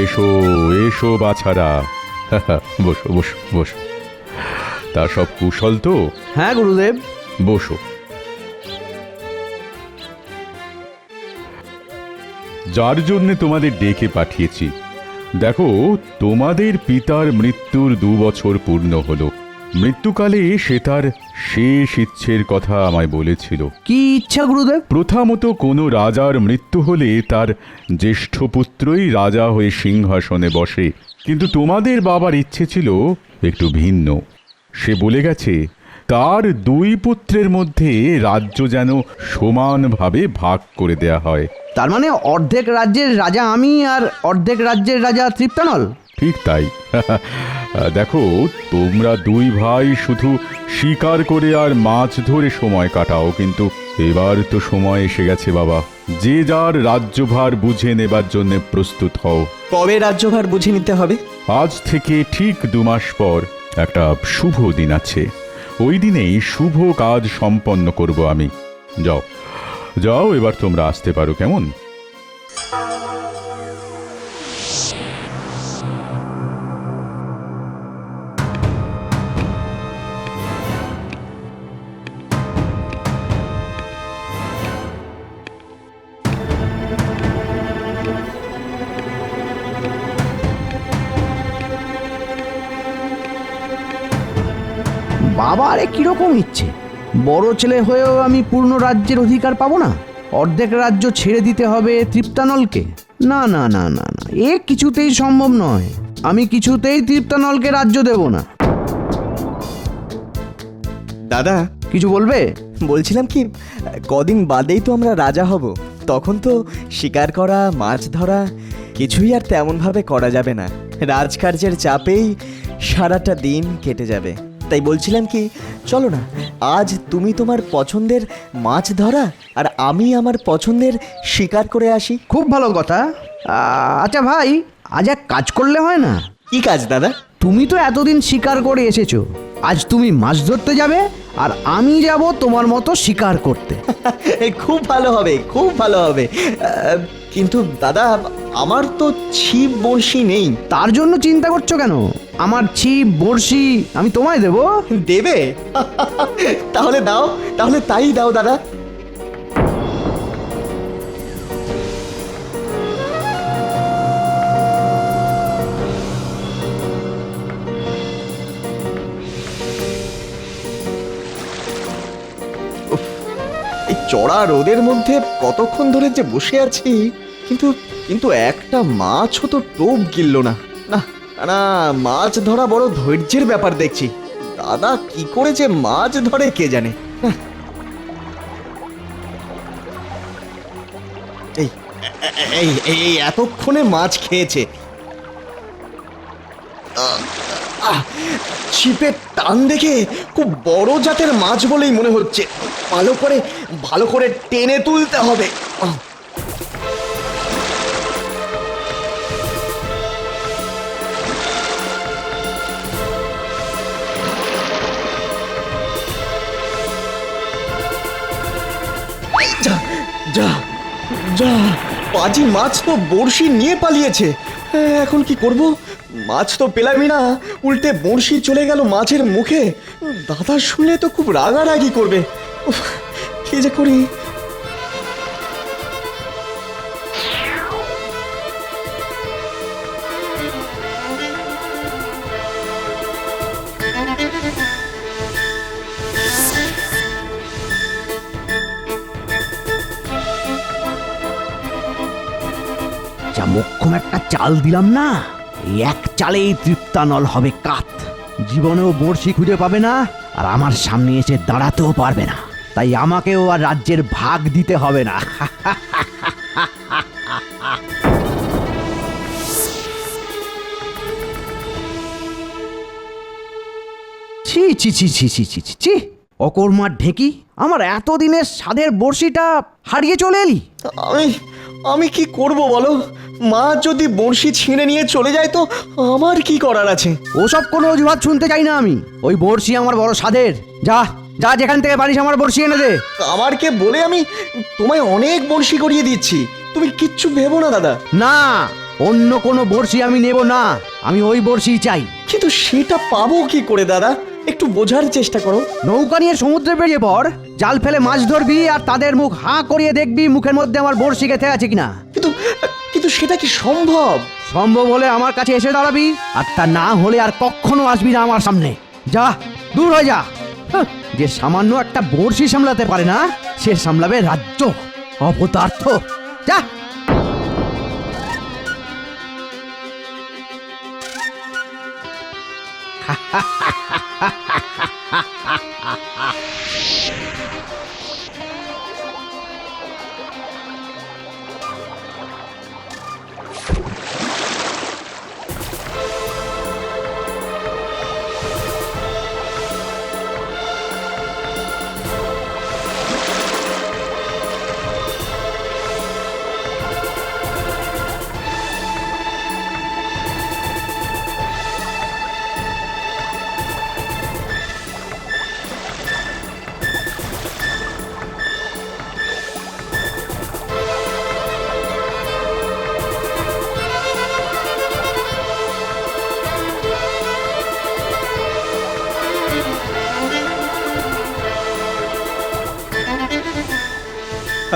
এসো এসো বাছারা, বসো বসো বসো। তা সব কুশল তো? হ্যাঁ গুরুদেব। বসো। যার জন্যে তোমাদের ডেকে পাঠিয়েছি, দেখো তোমাদের পিতার মৃত্যুর 2 বছর পূর্ণ হলো। মৃত্যুকালে সে তার শেষ ইচ্ছের কথা আমায় বলেছিল। কি ইচ্ছা গুরুদেব? প্রথা মতো কোনো রাজার মৃত্যু হলে তার জ্যেষ্ঠ পুত্রই রাজা হয়ে সিংহাসনে বসে, কিন্তু তোমাদের বাবার ইচ্ছে ছিল একটু ভিন্ন। সে বলে গেছে তার 2 পুত্রের মধ্যে রাজ্য যেন সমানভাবে ভাগ করে দেয়া হয়। তার মানে অর্ধেক রাজ্যের রাজা আমি আর অর্ধেক রাজ্যের রাজা তৃপ্তানল? ঠিক তাই। দেখো, তোমরা 2 ভাই শুধু শিকার করে আর মাছ ধরে সময় কাটাও, কিন্তু এবার তো সময় এসে গেছে বাবা, যে যার রাজ্যভার বুঝে নেবার জন্য প্রস্তুত হও। কবে রাজ্যভার বুঝে নিতে হবে? আজ থেকে ঠিক 2 মাস পর একটা শুভ দিন আছে, ওই দিনেই শুভ কাজ সম্পন্ন করব আমি। যাও যাও, এবার তোমরা আসতে পারো, কেমন? বাবা আরে কিরকম ইচ্ছে? বড় ছেলে হয়েও আমি পূর্ণ রাজ্যের অধিকার পাবো না? অর্ধেক রাজ্য ছেড়ে দিতে হবে তৃপ্তানলকে? না না না না না, এ কিছুতেই সম্ভব নয়। আমি কিছুতেই তৃপ্তানলকে রাজ্য দেব না। দাদা, কিছু বলবে? বলছিলাম কি, কদিন বাদেই তো আমরা রাজা হব। তখন তো শিকার করা, মাছ ধরা কিছুই আর তেমনভাবে করা যাবে না। রাজকার্যের চাপেই সারাটা দিন কেটে যাবে। তাই বলছিলাম কি, চলো না, আজ তুমি তোমার পছন্দের মাছ ধরা আর আমি আমার পছন্দের শিকার করে আসি। খুব ভালো কথা। আচ্ছা ভাই, আজ এক কাজ করলে হয় না? কি কাজ দাদা? তুমি তো এতদিন শিকার করে এসেছো, আজ তুমি মাছ ধরতে যাবে আর আমি যাব তোমার মতো শিকার করতে। খুব ভালো হবে, খুব ভালো হবে। কিন্তু দাদা, আমার তো ছিপ বড়শি নেই। তার জন্য চিন্তা করছো কেন? আমার ছিপ বড়শি আমি তোমায় দেব। দেবে? তাহলে দাও, তাহলে তাই দাও দাদা। এই চড়া রোদের মধ্যে কতক্ষণ ধরে যে বসে আছি, কিন্তু কিন্তু একটা মাছও তো টোপ গিলল না। না না, মাছ ধরা বড় ধৈর্যের ব্যাপার দেখছি। দাদা কি করে যে মাছ ধরে কে জানে। এই এই এই এতক্ষণে মাছ খেয়েছে। ছিপের টান দেখে খুব বড় জাতের মাছ বলেই মনে হচ্ছে। ভালো করে টেনে তুলতে হবে। যা যা যা, পাজি মাছ তো বড়শি নিয়ে পালিয়েছে। এখন কি করব? মাছ তো পেলামই না, উল্টে বড়শি চলে গেল মাছের মুখে। দাদা শুনলে তো খুব রাগারাগি করবে। উফ, কি যে করি। যা মোক্ষম একটা চাল দিলাম না, এই এক চালেই তৃপ্তানল হবে কাত। জীবনেও বড়শি খুঁজে পাবে না, আর আমার সামনে এসে দাঁড়াতেও পারবে না। তাই আমাকেও আর রাজ্যের ভাগ দিতে হবে না। ছি ছি ছি ছি ছি ছি ছি, অকর্মার ঢেকি, আমার এতদিনের স্বাদের বড়শিটা হারিয়ে চলে এলি। আমি আমি কি করব বলো? মা যদি বড়শি ছিঁড়ে নিয়ে চলে যায় তো আমার কি করার আছে? ওসব কোনো অজুহাত শুনতে চাই না আমি। ওই বড়শি আমার বড় স্বাদের। যা যা, যেখান থেকে পারিস আমার বড়শি এনে দে। আমারকে বলে আমি তোমায় অনেক বড়শি করিয়ে দিচ্ছি, তুমি কিচ্ছু ভেবো না দাদা। না, অন্য কোনো বড়শি আমি নেব না, আমি ওই বড়শি চাই। কিন্তু সেটা পাবো কি করে দাদা, একটু বোঝার চেষ্টা করো। নৌকা নিয়ে সমুদ্রে বেরিয়ে পড়, জাল ফেলে মাছ ধরবি আর তাদের মুখ হাঁ করিয়ে দেখবি মুখের মধ্যে আমার বড়শি গেঁথে আছে কিনা। কিন্তু কিন্তু সেটা কি সম্ভব? সম্ভব হলে আমার কাছে এসে দাঁড়াবি, আর তা না হলে আর কখনো আসবি না আমার সামনে। যা, দূর হয়ে যা। হাহ, যে সামান্য একটা বড়শি সামলাতে পারে না, সে সামলাবে রাজ্য। অপদার্থ, যা।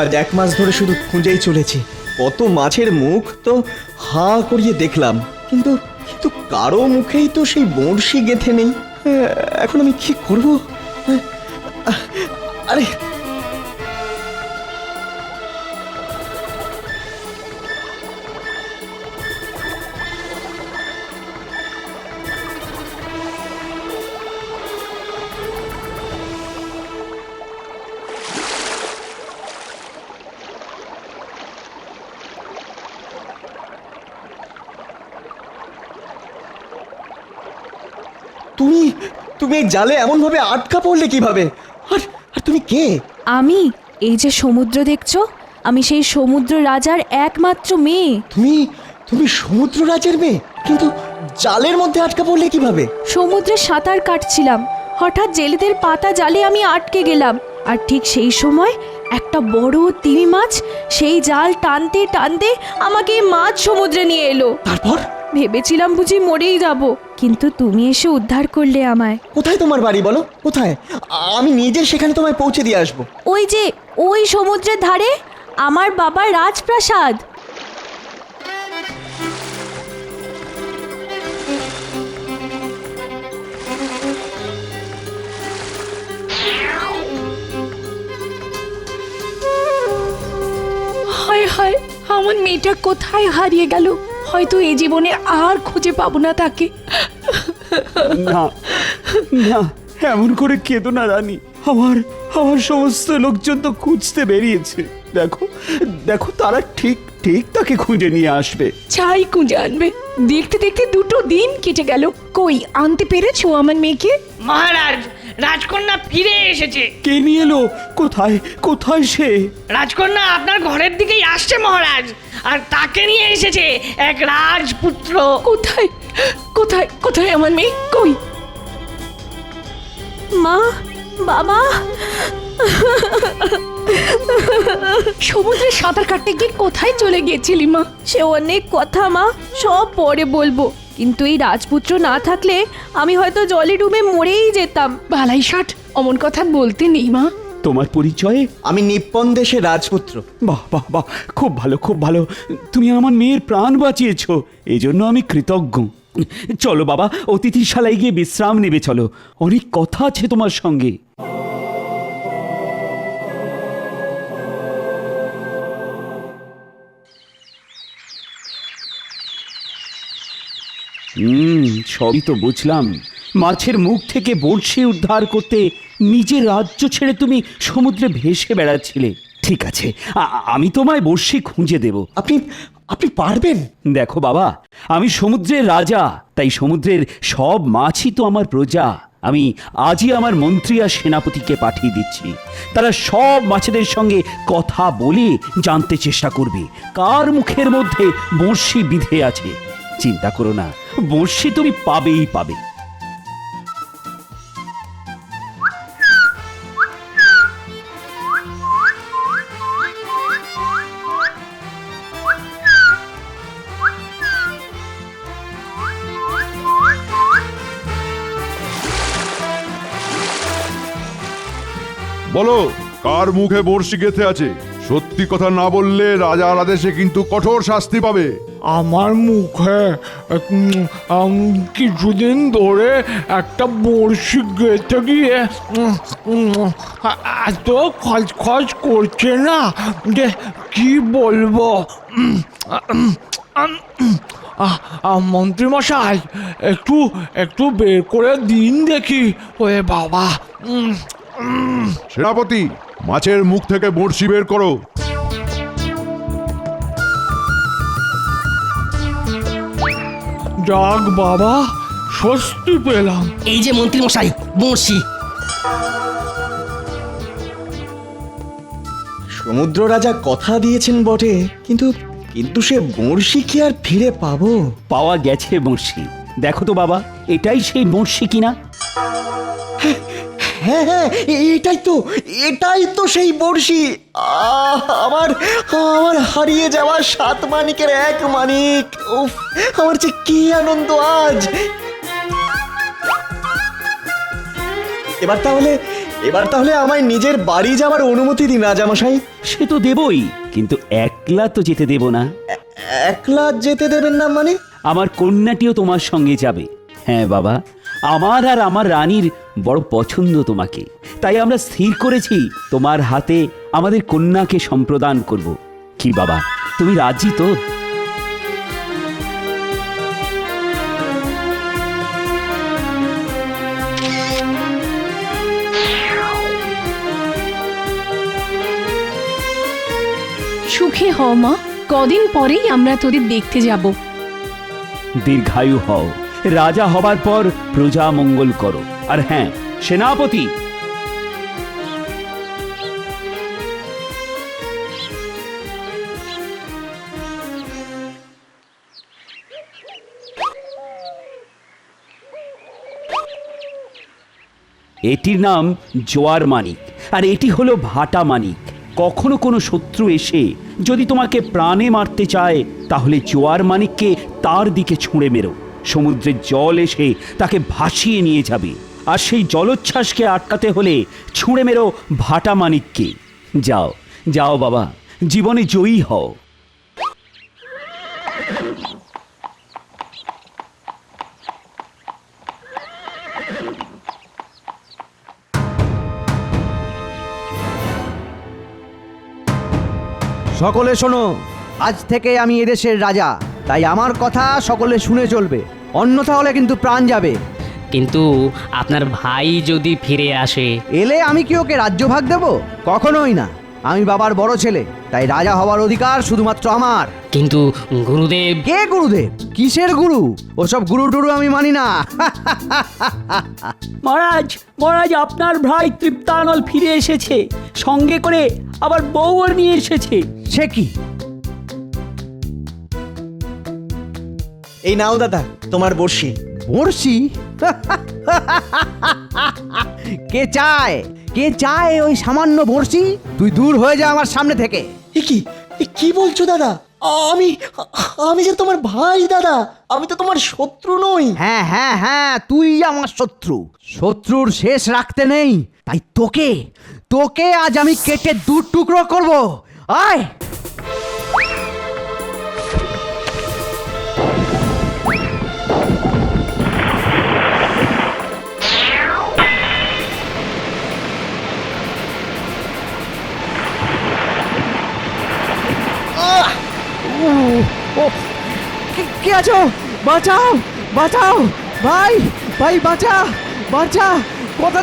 আজ 1 মাস ধরে শুধু খুঁজেই চলেছি, কত মাছের মুখ তো হাঁ করিয়ে দেখলাম, কিন্তু কিন্তু কারো মুখেই তো সেই বড়শি গেঁথে নেই। এখন আমি কি করব? আরে তুমি তুমি এই জালে এমন ভাবে আটকা পড়লে কিভাবে? আর আর তুমি কে? আমি এই যে সমুদ্র দেখছো, আমি সেই সমুদ্র রাজার একমাত্র মেয়ে। তুমি তুমি সমুদ্র রাজের মেয়ে, কিন্তু জালের মধ্যে আটকা পড়লে কিভাবে? সমুদ্রে সাঁতার কাটছিলাম, হঠাৎ জেলেদের পাতা জালে আমি আটকে গেলাম। আর ঠিক সেই সময় একটা বড় তিমি মাছ সেই জাল টানতে টানতে আমাকে মাঝ সমুদ্রে নিয়ে এলো। তারপর? ভেবেছিলাম বুঝি মরেই যাব, কিন্তু তুমি এসে উদ্ধার করলে আমায়। কোথায় তোমার বাড়ি বলো? কোথায়? আমি নিজে সেখানে তোমায় পৌঁছে দিয়ে আসবো। ওই যে ওই সমুদ্রের ধারে আমার বাবার রাজপ্রাসাদ। হায় হায়, আমার মেয়েটা কোথায় হারিয়ে গেল? হয়তো এই জীবনে আর খুঁজে পাবো না তাকে। না না, এমন করে কেঁদো না রানী। আমার আমার সমস্ত লোকজন তো খুঁজতে বেরিয়েছে। দেখো দেখো, তারা ঠিক ঠিক তাকে খুঁজে নিয়ে আসবে। চাই খুঁজে আনবে। দেখতে দেখতে 2 দিন কেটে গেল, কই আনতে পেরেছো আমার মেয়েকে? মহারাজ, রাজকন্যা ফিরে এসেছে। কে নিয়ে এলো? কোথায় কোথায় সে? রাজকন্যা আপনার ঘরের দিকেই আসছে মহারাজ, আর তাকে নিয়ে এসেছে এক রাজপুত্র। কোথায় কোথায় কোথায় আমার মেয়ে? কই? মা, বাবা, সমুদ্রে সাঁতার কাটতে গিয়ে কোথায় চলে গেছিলি মা? সে অনেক কথা মা, সব পরে বলবো। কিন্তু এই রাজপুত্র না থাকলে আমি হয়তো জলে ডুবে মরেই যেতাম। বালাই ষাট, অমন কথা বলতে নেই মা। তোমার পরিচয়? আমি নিপ্পন দেশের রাজপুত্র। বাহ বাহ বাহ, খুব ভালো খুব ভালো। তুমি আমার মেয়ের প্রাণ বাঁচিয়েছো, এই জন্য আমি কৃতজ্ঞ। চলো বাবা, অতিথিশালায় গিয়ে বিশ্রাম নেবে। চলো, অনেক কথা আছে তোমার সঙ্গে। সবই তো বুঝলাম। মাছের মুখ থেকে বড়শি উদ্ধার করতে নিজের রাজ্য ছেড়ে তুমি সমুদ্রে ভেসে বেড়াচ্ছিলে। ঠিক আছে, আমি তোমায় বড়শি খুঁজে দেব। আপনি আপনি পারবেন? দেখো বাবা, আমি সমুদ্রের রাজা, তাই সমুদ্রের সব মাছই তো আমার প্রজা। আমি আজই আমার মন্ত্রী আর সেনাপতিকে পাঠিয়ে দিচ্ছি। তারা সব মাছেদের সঙ্গে কথা বলে জানতে চেষ্টা করবে কার মুখের মধ্যে বড়শি বিঁধে আছে। চিন্তা করো না, বড়শি তুমি পাবেই পাবে। বলো, কার মুখে বড়শি গেঁথে আছে? সত্যি কথা না বললে রাজার আদেশে কিন্তু কঠোর শাস্তি পাবে। আমার মুখে কিছুদিন ধরে একটা বড়শি গেঁথে গিয়ে এত খচখচ করছে না যে কি বলবো। মন্ত্রী মশাই, একটু একটু বের করে দিন দেখি। ওরে বাবা। সেনাপতি, মাছের মুখ থেকে বড়শি বের করো। যাক বাবা, স্বস্তি পেলাম। এই যে মন্ত্রী মশাই, বড়শি। সমুদ্র রাজা কথা দিয়েছেন বটে, কিন্তু কিন্তু সে বড়শি কি আর ফিরে পাবো? পাওয়া গেছে বড়শি। দেখো তো বাবা, এটাই সেই বড়শি কিনা? হ্যাঁ হ্যাঁ, এটাই তো সেই বড়শি। আমার আমার হারিয়ে যাওয়া 7 মানিকের 1 মানিক। উফ, আমার যে কি আনন্দ আজ। এবার তাহলে আমায় নিজের বাড়ি যাওয়ার অনুমতি দিন রাজামশাই। সে তো দেবই, কিন্তু একলা তো যেতে দেব না। একলা যেতে দেবেন না মানে? আমার কন্যাটিও তোমার সঙ্গে যাবে। হ্যাঁ বাবা, আমার আর আমার রানীর বড় পছন্দ তোমাকে, তাই আমরা স্থির করেছি তোমার হাতে আমাদের কন্যাকে সম্প্রদান করব। কি বাবা, তুমি রাজি তো? সুখে হও মা, কদিন পরেই আমরা তোদের দেখতে যাব। দীর্ঘায়ু হও, রাজা হবার পর প্রজা মঙ্গল করো। আর হ্যাঁ সেনাপতি, এটির নাম জোয়ার মানিক, আর এটি হলো ভাটা মানিক। কখনো কোনো শত্রু এসে যদি তোমাকে প্রাণে মারতে চায়, তাহলে জোয়ার মানিককে তার দিকে ছুঁড়ে মেরো। সমুদ্রের জল এসে তাকে ভাসিয়ে নিয়ে যাবে, আর সেই জলোচ্ছ্বাসকে আটকাতে হলে ছুঁড়ে মেরো ভাটা মানিককে। যাও যাও বাবা, জীবনে জয়ী হও। সকলে শোনো, আজ থেকে আমি এদেশের রাজা, তাই আমার কথা সকলে শুনে চলবে, অন্যথা হলে কিন্তু প্রাণ যাবে। কিন্তু আপনার ভাই যদি ফিরে আসে? এলে আমি কি ওকে রাজ্য ভাগ দেব? কখনোই না। আমি বাবার বড় ছেলে, তাই রাজা হওয়ার অধিকার শুধুমাত্র আমার। কিন্তু গুরুদেব। কে গুরুদেব? কিসের গুরু? ওসব গুরু টুরু আমি মানি না। মহারাজ, মহারাজ, আপনার ভাই তৃপ্তানল ফিরে এসেছে, সঙ্গে করে আবার বউও নিয়ে এসেছে। সে কি? এই নাও দাদা তোমার বড়শি। বড়শি? কে চায়? কে চায় ওই সামান্য বড়শি? তুই দূর হয়ে যা আমার সামনে থেকে। এ কি বলছো দাদা? আমি যে তোমার ভাই দাদা, আমি তো তোমার শত্রু নই। হ্যাঁ হ্যাঁ হ্যাঁ, তুই আমার শত্রু। শত্রুর শেষ রাখতে নেই, তাই তোকে তোকে আজ আমি কেটে 2 টুকরো করব। আয়! কে আছো? বাঁচাও, বাঁচাও ভাই, ভাই বাঁচা, বাঁচা। কথা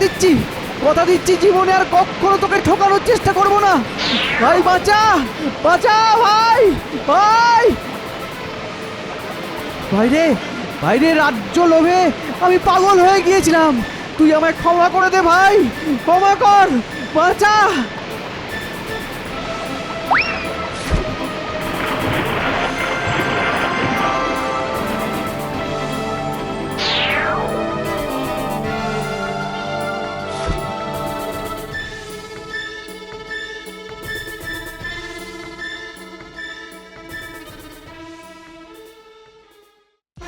দিচ্ছি জীবনে আর কখনো তোকে ঠকানোর চেষ্টা করব না। ভাই বাঁচা, বাঁচা ভাই, ভাই। ভাইরে রাজ্য লোভে আমি পাগল হয়ে গিয়েছিলাম। তুই আমায় ক্ষমা করে দে ভাই, ক্ষমা কর, বাঁচা।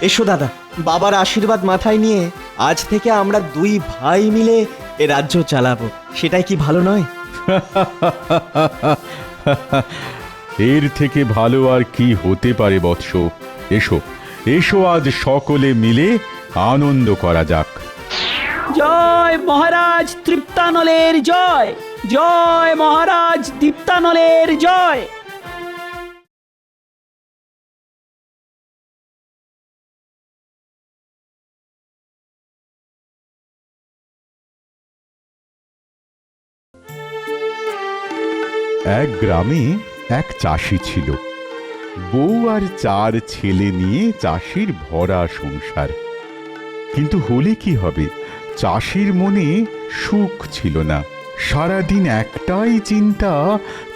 এসো দাদা, বাবার আশীর্বাদ মাথায় নিয়ে আজ থেকে আমরা 2 ভাই মিলে এ রাজ্য চালাবো, সেটাই কি ভালো নয়? এর থেকে ভালো আর কি হতে পারে বৎস? এসো এসো, আজ সকলে মিলে আনন্দ করা যাক। জয় মহারাজ তৃপ্তানলের জয়, জয় মহারাজ দীপ্তানলের জয়। এক গ্রামে এক চাষি ছিল। বউ আর 4 ছেলে নিয়ে চাষির ভরা সংসার। কিন্তু হলে কি হবে, চাষির মনে সুখ ছিল না। সারাদিন একটাই চিন্তা,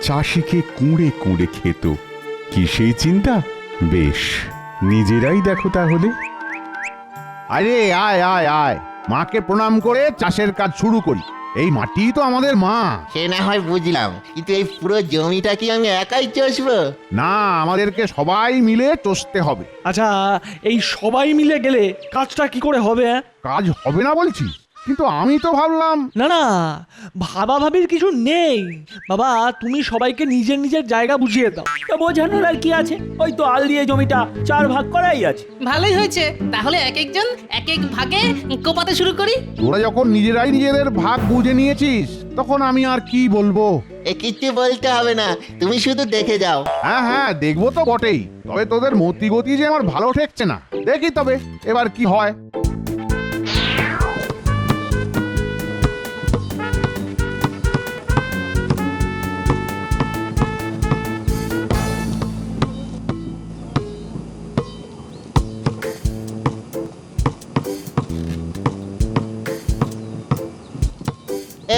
চাষিকে কুঁড়ে কুঁড়ে খেত। কি সেই চিন্তা? বেশ, নিজেরাই দেখো তাহলে। আরে আয় আয় আয়, মাকে প্রণাম করে চাষের কাজ শুরু করি। এই মাটি তো আমাদের মা। সে না হয় বুঝলাম, কিন্তু এই পুরো জমিটা কি আমি একাই চষবো? না, আমাদেরকে সবাই মিলে চষতে হবে। আচ্ছা, এই সবাই মিলে গেলে কাজটা কি করে হবে? কাজ হবে না বলছি, কিন্তু আমি তো ভাবলাম। না না, ভাবাভাবির কিছু নেই বাবা, তুমি সবাইকে নিজের নিজের জায়গা বুঝিয়ে দাও। তা বোঝানোর আর কি আছে? ওই তো আল দিয়ে জমিটা 4 ভাগ করাই আছে। ভালোই হয়েছে, তাহলে এক একজন এক এক ভাগে কোপাতে শুরু করি। তোরা যখন নিজেরাই নিজেদের ভাগ বুঝে নিয়েছিস, তখন আমি আর কি বলবো? এ কিচ্ছু বলতে হবে না, তুমি শুধু দেখে যাও। হ্যাঁ হ্যাঁ, দেখবো তো বটেই। তবে তোদের মতিগতি যে আমার ভালো ঠেকছে না। দেখি তবে এবার কি হয়।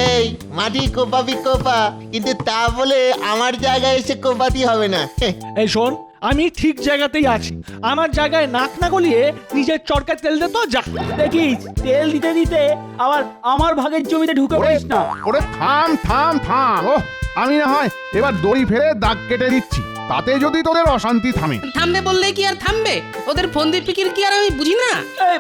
এই মাটি কোপাবি কোপা, কিন্তু তা বলে আমার জায়গায় এসে কোপাতি হবে না। এই শোন, আমি ঠিক জায়গাতেই আছি। আমার জায়গায় নাক না গলিয়ে নিজের চরকায় তেল দে তো, যা। দেখিস, তেল দিতে দিতে আবার আমার ভাগের জমিতে ঢুকে পড়িস না। ওরে থাম থাম থাম। ও, আমি না হয় এবার দড়ি ফেলে দাগ কেটে দিচ্ছি, তাতে যদি তোদের অশান্তি থামে। থামবে বললে কি আর থামবে? ওদের ফন্দির ফিকির কি আর আমি বুঝি না? এই,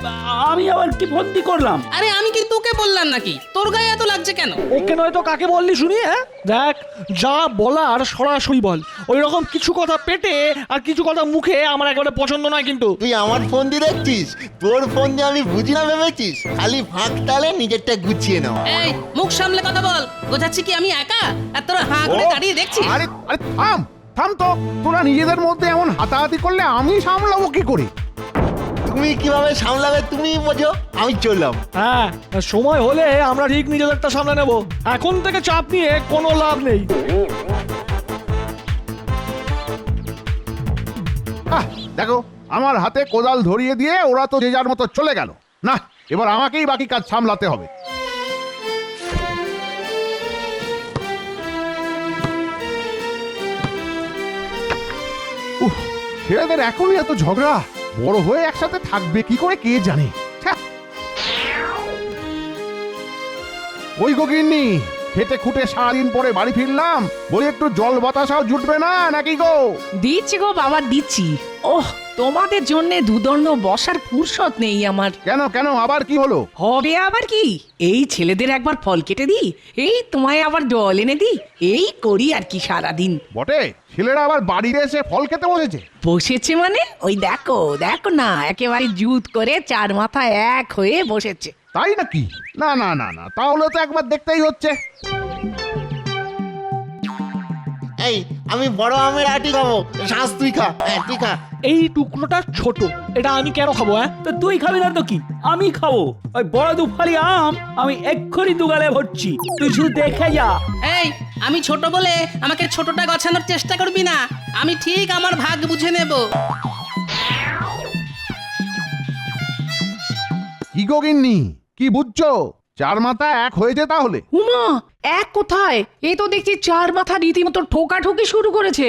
আমি আবার কি ফন্দি করলাম? আরে আমি কি তোকে বললাম নাকি? তোর গায়ে এত লাগছে কেন? ওকে নয় তো কাকে বললি শুনি? হ্যাঁ, দেখ, যা বলার সরাসরি বল। ওই রকম কিছু কথা পেটে আর কিছু কথা মুখে আমার একেবারে পছন্দ নয় কিন্তু। তুই আমার ফোন দিয়ে দেখছিস? তোর ফোন দিয়ে আমি বুঝি না ভেবেছিস? খালি ফাঁক তালে নিজেরটা গুছিয়ে নাও। এই মুখ সামলে কথা বল। বোঝাচ্ছি কি আমি একা আর তোরা হাঁ করে দাঁড়িয়ে দেখছিস? আরে আরে থাম থাম তো। তোরা নিজেদের মধ্যে এমন হাতাহাতি করলে আমি সামলাবো কি করে? তুমি কিভাবে সামলাবে তুমি বোঝো, আমি চললাম। হ্যাঁ, সময় হলে আমরা ঠিক নিজেদেরটা সামলে নেব। এখন থেকে চাপ নিয়ে কোনো লাভ নেই। দেখো, আমার হাতে কোদাল ধরিয়ে দিয়ে ওরা তো যে যার মতো চলে গেল। না, এবার আমাকেই বাকি কাজ সামলাতে হবে। ছেলেদের এখনই এত ঝগড়া, বড় হয়ে একসাথে থাকবে কি করে কে জানে। ছ্যা। ওই গো গিন্নি, খেটে খুঁটে সারাদিন পরে বাড়ি ফিরলাম, বলি একটু জল বাতাসাও জুটবে না নাকি গো? দিচ্ছি গো বাবা, দিচ্ছি। ওহ, তোমাদের জন্য দুদণ্ড বসার ফুরসত নেই আমার। কেন কেন, আবার কি হলো? হবে আবার কি? এই ছেলেদের একবার ফল কেটে দিই, এই তোমায় আবার জল এনে দিই, এই করি আর কি সারাদিন। বটে, ছেলেরা আবার বাড়িতে এসে ফল খেতে বসেছে। বসেছে মানে ওই দেখো দেখো না, একেবারে জুত করে 4 মাথা এক হয়ে বসেছে। তাই নাকি? না না না না, তাহলে তো একবার দেখতেই হচ্ছে। এই আমি বড় আমের আটি খাবো, শ্বাস তুই খা। হ্যাঁ তুই খা। এই টুকরোটা ছোট, এটা আমি কেন খাবো? হ্যাঁ, তো তুই খাবি না তো কি? আমি খাবো। ওই বড় দুফালি আম আমি এক্ষুনি দুগালে ভরছি, তুই শুধু দেখে যা। এই আমি ছোট বলে আমাকে ছোটটা গছানোর চেষ্টা করবি না। আমি ঠিক আমার ভাগ বুঝে নেব। কি গো গিন্নি, কি বুঝছো? 4 মাথা এক হয়েছে তাহলে? উমা, এক কোথায়? এ তো দেখছি 4 মাথা রীতিমতো ঠোকাঠুকি শুরু করেছে।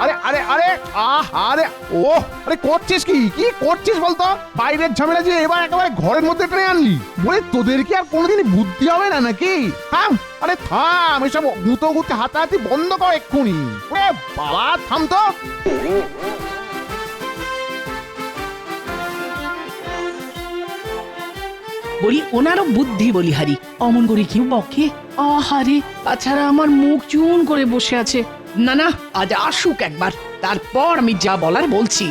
আরে আরে আরে আরে ও, আরে করছিস কি? কি করছিস বলতো? বাইরের ঝামেলা যে এবার একেবারে ঘরের মধ্যে টেনে আনলি। বলে তোদের কি আর কোনোদিনই বুদ্ধি হবে না নাকি? থাম, আরে থাম, এসব গুতো হাতাহাতি বন্ধ কর এক্ষুনি। ওরে বাবা, থাম তো। বলি ওনারও বুদ্ধি বলিহারি, অমন করে কেউ বকে? আহারে, তাছাড়া আমার মুখ চুন করে বসে আছে। না না, আজ আসুক একবার, তারপর আমি যা বলার বলছি।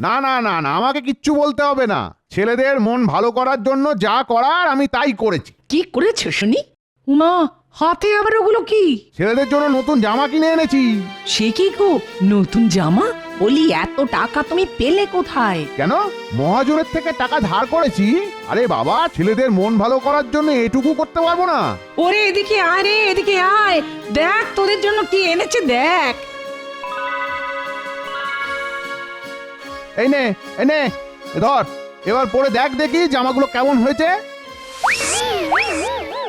না না না না, আমাকে কিচ্ছু বলতে হবে না। ছেলেদের মন ভালো করার জন্য যা করার আমি তাই করেছি। কি করেছো শুনি? উমা, হাতে আবার ওগুলো কি? ছেলেদের জন্য নতুন জামা কিনে এনেছি। সে কি গো, নতুন জামা? বলি এত টাকা তুমি পেলে কোথায়? কেন, মহাজনের থেকে টাকা ধার করেছি। আরে বাবা, ছেলেদের মন ভালো করার জন্য এটুকু করতে পারবো না? ওরে এদিকে আয় রে, এদিকে আয়, দেখ তোদের জন্য কি এনেছে দেখ। এই নে, এই নে, এ ধর, এবার পরে দেখ দেখি জামাগুলো কেমন হয়েছে।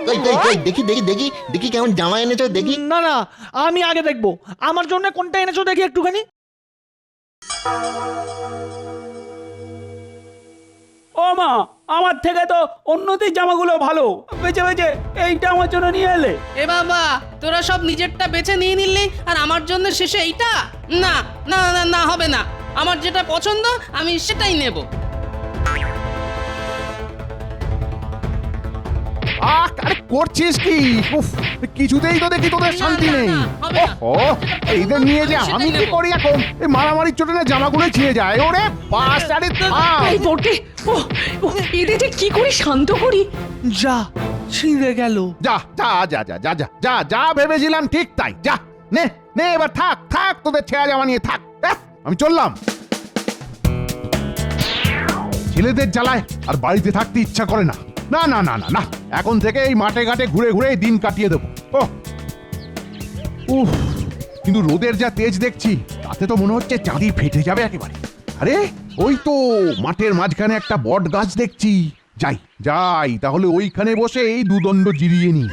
কই কই কই, দেখি দেখি দেখি দেখি কেমন জামা এনেছো দেখি। না না, আমি আগে দেখবো। আমার জন্য কোনটা এনেছো দেখি একটুখানি। ও মা, আমার থেকে তো অন্যদের জামাগুলো ভালো, বেঁচে বেঁচে এইটা আমার জন্য নিয়ে এলে। এ বাবা, তোরা সব নিজেরটা বেছে নিয়ে নিলি আর আমার জন্য শেষে এইটা? না না না না, হবে না। আমার যেটা পছন্দ আমি সেটাই নেব। আরে করছিস কি? উফ, কিছুতেই তো দেখি তোদের শান্তি না, না, নেই। না, হবে না। ও, এইদের নিয়ে যে সেটাই আমি কি নেবো। করি এখন? এই মারামারির চোটে না জামাগুলো ছিঁড়ে যায়। ওরে বাস, আরে থাম। এই বটে, ও ও, এদের যে কি করে শান্ত করি? যা, ছিঁড়ে গেল। যা যা যা যা যা যা যা যা ভেবেছিলাম ঠিক তাই। যা, নে নে, এবার থাক থাক, তোদের ছেঁড়া জামা নিয়ে থাক। আমি চললাম। ছেলেদের জ্বালায় আর বাড়িতে থাকতে ইচ্ছা করে না। না না না না না, এখন থেকে এই মাঠে ঘাটে ঘুরে ঘুরে দিন কাটিয়ে দেবো। ও উফ, কিন্তু রোদের যা তেজ দেখছি, তাতে তো মনে হচ্ছে চাঁদি ফেটে যাবে একেবারে। আরে ওই তো মাঠের মাঝখানে একটা বট গাছ দেখছি। যাই যাই, তাহলে ওইখানে বসে এই দুদণ্ড জিরিয়ে নি।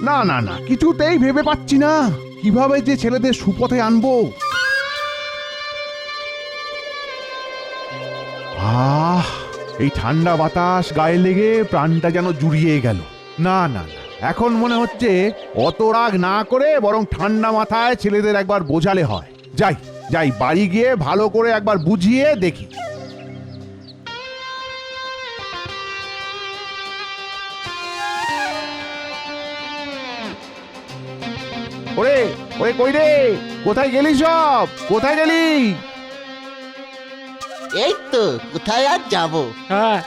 না না না, কিছুতেই ভেবে পাচ্ছি না কিভাবে যে ছেলেদের সুপথে আনবো। আহ, এই ঠান্ডা বাতাস গায়ে লেগে প্রাণটা যেন জুড়িয়ে গেল। না না না, এখন মনে হচ্ছে অত রাগ না করে বরং ঠান্ডা মাথায় ছেলেদের একবার বোঝালে হয়। যাই যাই, বাড়ি গিয়ে ভালো করে একবার বুঝিয়ে দেখি। ওরে ওরে, কই রে, কোথায় গেলি সব? কোথায় গেলি? এই তো, কোথায় আর যাবো? হ্যাঁ,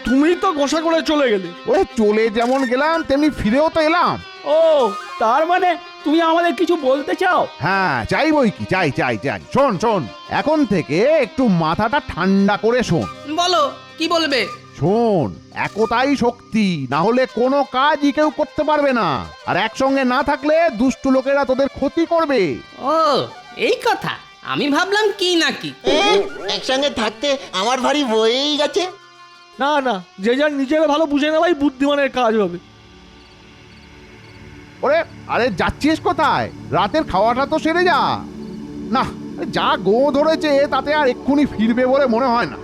তুমি তো গোসা করে চলে গেলে। ওরে চলে যেমন গেলাম তেমনি ফিরেও তো এলাম। ও, তার মানে তুমি আমাদের কিছু বলতে চাও? হ্যাঁ, চাইবই কি, চাই চাই চাই। শোন শোন, এখন থেকে একটু মাথাটা ঠান্ডা করে শোন। বলো, কি বলবে? শোন, একতাই শক্তি, না হলে কোনো কাজই কেউ করতে পারবে না। আর একসঙ্গে না থাকলে দুষ্টু লোকেরা তোদের ক্ষতি করবে। ও, এই কথা। আমি ভাবলাম কি নাকি। একসঙ্গে থাকতে আমার ভারী বয়েই গেছে। না না, যে যার নিজের ভালো বুঝে নেওয়াই বুদ্ধিমানের কাজ হবে। ওরে আরে, যাচ্ছিস কোথায়? রাতের খাওয়াটা তো সেরে যা। না, যা গো ধরেছে তাতে আর এক্ষুনি ফিরবে বলে মনে হয় না।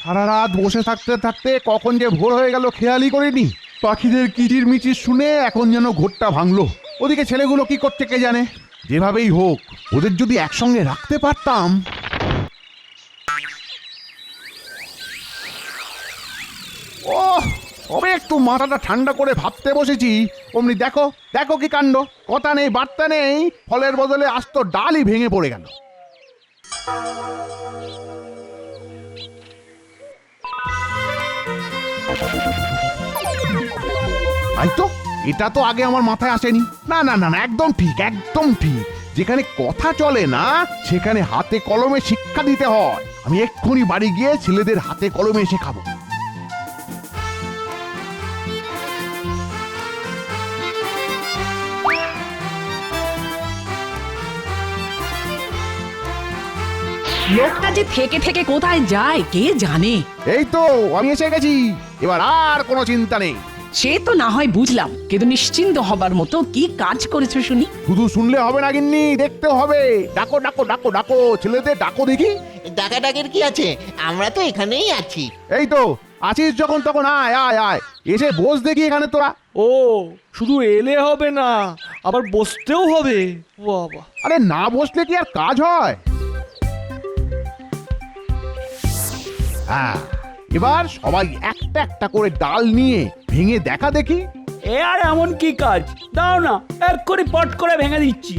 সারা রাত বসে থাকতে থাকতে কখন যে ভোর হয়ে গেল খেয়ালই করিনি। পাখিদের কিচির মিচির শুনে এখন যেন ঘোরটা ভাঙলো। ওদিকে ছেলেগুলো কি করছে কে জানে। যেভাবেই হোক, ওদের যদি একসঙ্গে রাখতে পারতাম। ও, তবে একটু মাথাটা ঠান্ডা করে ভাবতে বসেছি, অমনি দেখো দেখো কি কাণ্ড। কথা নেই বার্তা নেই, ফলের বদলে আস্ত ডালই ভেঙে পড়ে গেল। তাই তো, এটা তো আগে আমার মাথায় আসেনি। না না না না, একদম ঠিক একদম ঠিক। যেখানে কথা চলে না সেখানে হাতে কলমে শিক্ষা দিতে হয়। আমি এক্ষুনি বাড়ি গিয়ে ছেলেদের হাতে কলমে শেখাবো। লোকটা যে থেকে থেকে কোথায় যায় কে জানে। এই তো আমি এসে গেছি, এবার আর কোনো চিন্তা নেই। সে তো না হয় বুঝলাম, কিন্তু নিশ্চিন্ত হবার মতো কি কাজ করেছো শুনি। শুধু শুনলে হবে না গিন্নি, দেখতে হবে। ডাকো ডাকো ডাকো ডাকো, ছেলেদের ডাকো দেখি। ডাকাডাকের কি আছে, আমরা তো এখানেই আছি। এই তো আছিস যখন, তখন আয় আয় আয়, এসে বস দেখি এখানে তোরা। ও শুধু এলে হবে না, আবার বসতেও হবে। বাবা, আরে না বসলে কি আর কাজ হয়? হ্যাঁ, এবার সবাই একটা একটা করে ডাল নিয়ে ভেঙে দেখা দেখি। এ আর এমন কি কাজ, দাও না, এক করে পট করে ভেঙে দিচ্ছি।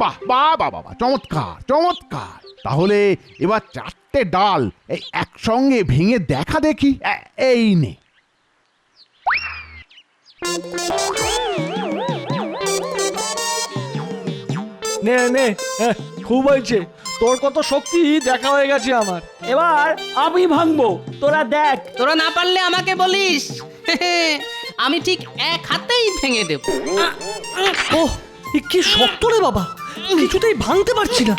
বাহ বাহ বাহ বাহ, চমৎকার চমৎকার। তাহলে এবার 4টে ডাল এই একসঙ্গে ভেঙে দেখা দেখি। এই নে। নে নে, খুব হয়েছে, তোর কত শক্তি দেখা হয়ে গেছে আমার। এবার আমি ভাঙবো, তোরা দেখ। তোরা না পারলে আমাকে বলিস, আমি ঠিক এক হাতেই ভেঙে দেব। ও কি শক্ত রে বাবা, কিছুতেই ভাঙতে পারছি না।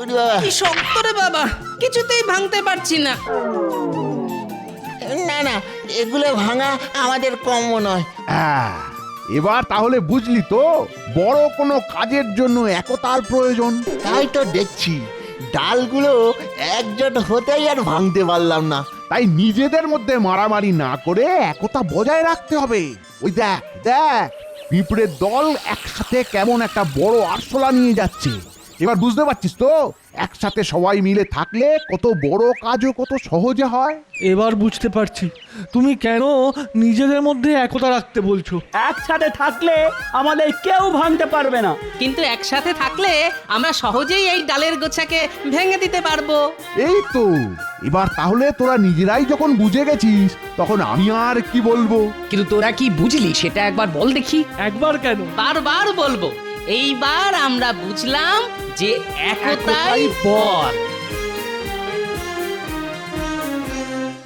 ওরে বাবা, কি শক্ত রে বাবা, কিছুতেই ভাঙতে পারছি না। না না, এগুলো ভাঙা আমাদের কম নয়। এবার তাহলে বুঝলি তো, বড় কোনো কাজের জন্য একতার প্রয়োজন। তাই তো দেখছি, ডালগুলো একজোট হতেই আর ভাঙতে পারলাম না। তাই নিজেদের মধ্যে মারামারি না করে একতা বজায় রাখতে হবে। ওই দেখ দেখ, পিঁপড়ের দল একসাথে কেমন একটা বড় আরশোলা নিয়ে যাচ্ছে। এবার বুঝতে পারছিস তো, একসাথে সবাই মিলে থাকলে কত বড় কাজও কত সহজে হয়। এবার বুঝতে পারছি তুমি কেন নিজেদের মধ্যে একতা রাখতে বলছো। একসাথে থাকলে আমাদের কেউ ভাঙতে পারবে না। কিন্তু একসাথে থাকলে আমরা সহজেই এই ডালের গোছাকে ভেঙে দিতে পারবো। এই তো, এবার তাহলে তোরা নিজেরাই যখন বুঝে গেছিস, তখন আমি আর কি বলবো। কিন্তু তোরা কি বুঝলি সেটা একবার বল দেখি। একবার কেন, বারবার বলবো। এইবার আমরা বুঝলাম যে একতাই বল।